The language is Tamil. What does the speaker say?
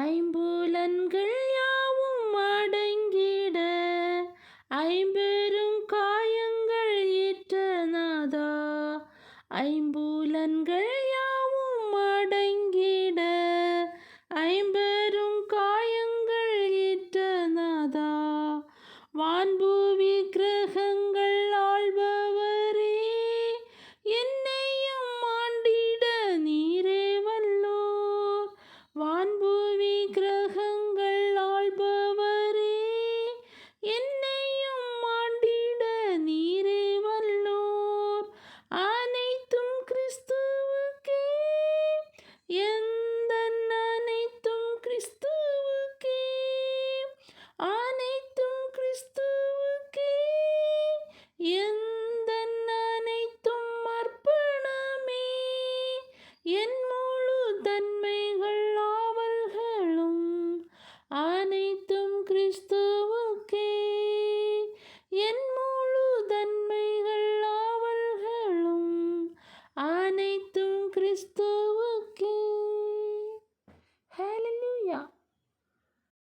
ஐம்புலன்கள் யாவும் அடங்கிட ஐம்பெரும் காயங்கள் ஏற்ற நாதா. ஐம்புலன்கள் யாவும் அடங்கிட ஐம்பெரும் காயங்கள் ஏற்ற நாதா. வான்பூவி கிரகங்கள் ஆள்பவரே, என்னையும் ஆண்டிட நீரே வல்லோர். வான்பூவி கிரகங்கள் ஆள்பவரே, என்னையும் ஆண்டிட நீரே வல்லோர். அனைத்தும் கிறிஸ்துவுக்கே, எந்தன் அனைத்தும் கிறிஸ்துவுக்கே, அனைத்தும் கிறிஸ்துவுக்கே, எந்தன் அனைத்தும் அர்ப்பணமே. என் முழு தன்மை